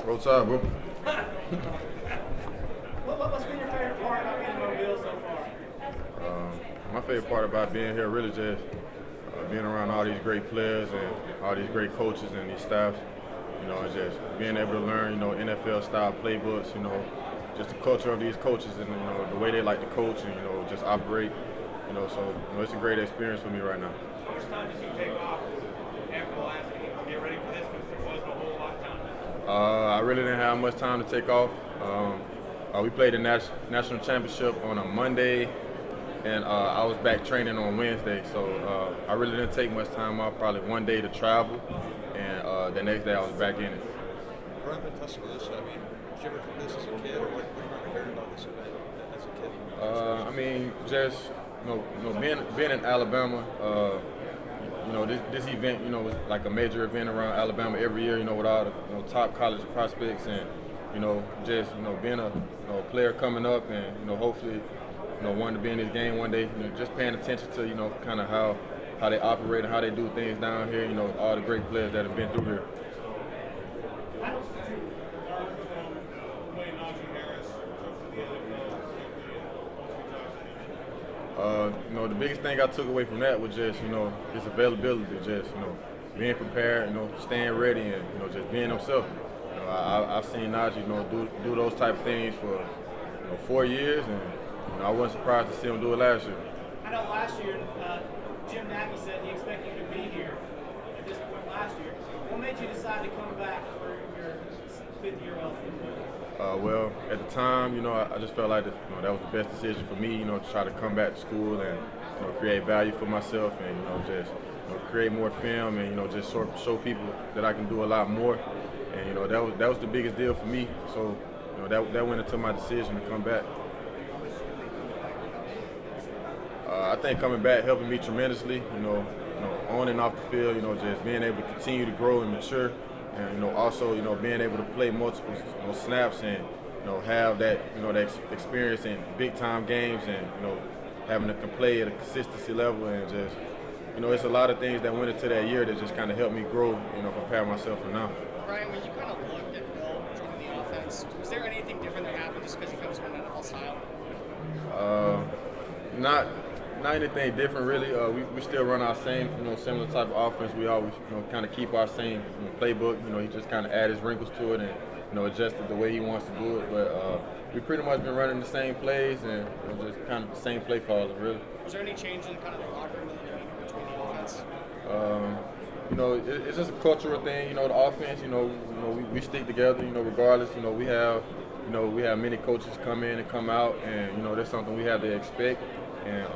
What's up, bro? What's been your favorite part about being in Mobile so far? My favorite part about being here really just being around all these great players and all these great coaches and these staffs. You know, and just being able to learn, NFL style playbooks. Just the culture of these coaches and the way they like to coach and just operate. So it's a great experience for me right now. How much time did you take off after the last game to get ready for this? Because there wasn't a whole lot of time. I really didn't have much time to take off. We played the national championship on a Monday, and I was back training on Wednesday. So I really didn't take much time off, probably one day to travel, and the next day I was back in it. Growing up in Tuscaloosa, did you ever come this as a kid, or what do you remember hearing about this event as a kid? Just being in Alabama, this event, was like a major event around Alabama every year, with all the top college prospects, and being a player coming up, and hopefully, wanting to be in this game one day, just paying attention to kind of how they operate and how they do things down here, all the great players that have been through here. The biggest thing I took away from that was just, his availability, just, being prepared, staying ready, and, just being himself. I've seen Najee, do those type of things for, 4 years, and, I wasn't surprised to see him do it last year. I know last year, Jim Nagy said he expected you to be here at this point last year. What made you decide to come back for your fifth-year eligibility? Well, at the time, I just felt like that was the best decision for me, to try to come back to school and, create value for myself and, just create more film and, just show people that I can do a lot more. And, that was the biggest deal for me. So, that went into my decision to come back. I think coming back helping me tremendously, on and off the field, just being able to continue to grow and mature. And also being able to play multiple snaps and have that that experience in big time games and having to play at a consistency level and just it's a lot of things that went into that year that just kind of helped me grow, prepare myself for now. Ryan, when you kind of looked at Bill joining the offense, was there anything different that happened just because he comes from an NFL style? Not anything different really. We still run our same, similar type of offense. We always, kind of keep our same playbook. He just kind of add his wrinkles to it and, adjusted the way he wants to do it. But we pretty much been running the same plays and just kind of the same play calls, really. Was there any change in kind of the locker room and the demeanor between the offense? It's just a cultural thing. The offense, we stick together. Regardless. We have many coaches come in and come out, and that's something we have to expect. And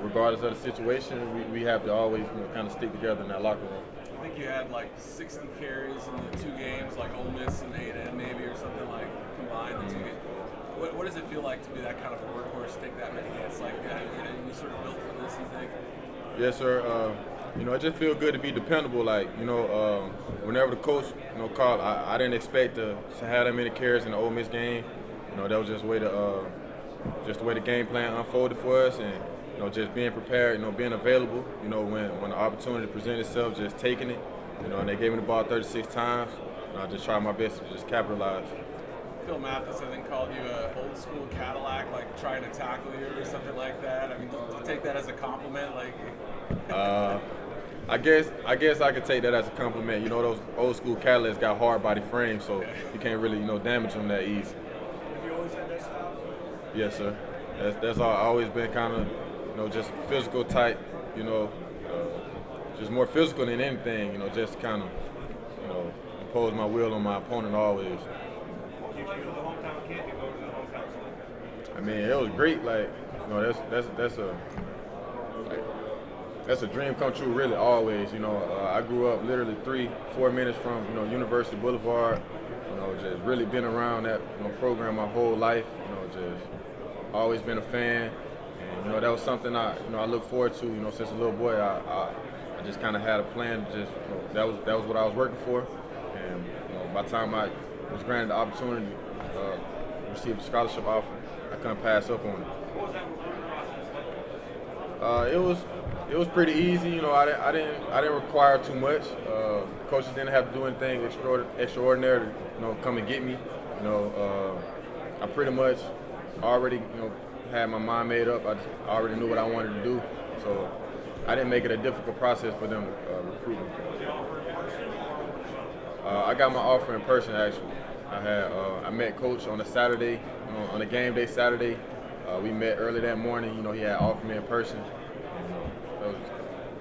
regardless of the situation, we have to always kind of stick together in that locker room. I think you had like 60 carries in the two games, like Ole Miss and A&M maybe, or something like combined the two games. What does it feel like to be that kind of a workhorse, take that many hits like that? You sort of built for this, you think? Yes, sir. It just feels good to be dependable. Like, whenever the coach, called, I didn't expect to have that many carries in the Ole Miss game. That was just the way the game plan unfolded for us, and just being prepared, being available. When the opportunity presented itself, just taking it. And they gave me the ball 36 times. I just tried my best to just capitalize. Phil Mathis, I think, called you an old school Cadillac, like trying to tackle you or something like that. Do you take that as a compliment? Like, I guess I could take that as a compliment. Those old school Cadillacs got hard body frames, so you can't really damage them that easy. Have you always had that style? Yes, sir. That's always been kind of just physical type. Just more physical than anything. Just kind of impose my will on my opponent always. It was great. Like, that's a dream come true. Really, always. I grew up literally 3-4 minutes from University Boulevard. Just really been around that program my whole life. Just always been a fan, and that was something I look forward to. Since a little boy, I just kind of had a plan. Just that was what I was working for, and by the time I was granted the opportunity to receive a scholarship offer, I couldn't pass up on it. what was that recruiting process like? It was pretty easy. You know, I didn't require too much. Coaches didn't have to do anything extraordinary to, you know, come and get me. You know, I pretty much already, you know, had my mind made up. I already knew what I wanted to do, so I didn't make it a difficult process for them to recruit me. I got my offer in person actually. I met Coach on a Saturday, you know, on a game day Saturday. We met early that morning. You know, he had offered me in person.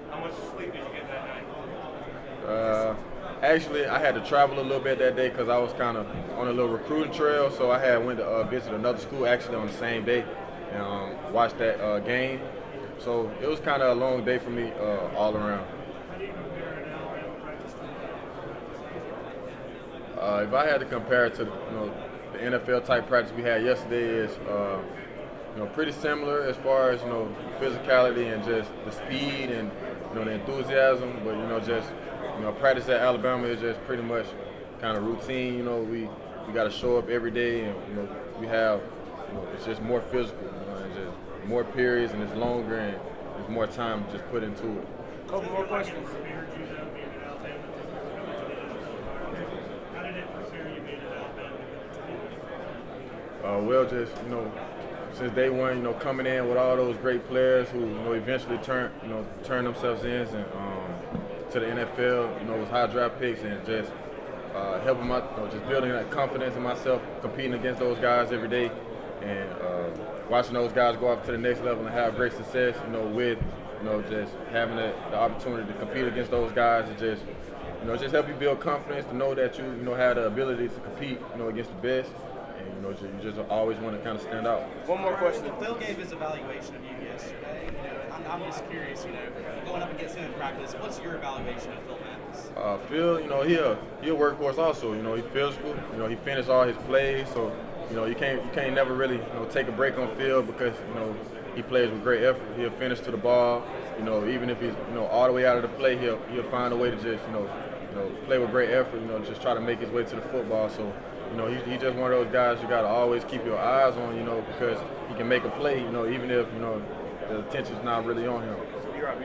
How much sleep did you get that night? Actually, I had to travel a little bit that day because I was kind of on a little recruiting trail. So I had went to visit another school actually on the same day and watched that game. So it was kind of a long day for me all around. How do you compare an Alabama practice to If I had to compare it to the NFL type practice we had yesterday, is pretty similar as far as physicality and just the speed and the enthusiasm. But just practice at Alabama is just pretty much kind of routine. We got to show up every day, and we have it's just more physical, and just more periods, and it's longer, and there's more time just put into it. Couple more questions. Prepared you though being at Alabama to come into the national environment? How did it prepare you being at Alabama to come into Well, just since day one, coming in with all those great players who eventually turn themselves in and to the NFL, with high draft picks, and just helping just building that confidence in myself, competing against those guys every day, and watching those guys go up to the next level and have great success, with just having the opportunity to compete against those guys, and just help you build confidence to know that you have the ability to compete, against the best, and you just always want to kind of stand out. One more question. Phil gave his evaluation of you yesterday. I'm just curious, going up against him in practice, what's your evaluation of Phil Mathis? Phil, he a workhorse also. He's physical. He finished all his plays, so you can't never really take a break on Phil because he plays with great effort. He'll finish to the ball. Even if he's all the way out of the play, he'll find a way to just play with great effort. Just try to make his way to the football. So he's just one of those guys you got to always keep your eyes on. Because he can make a play. Even if the attention's not really on him. You're right.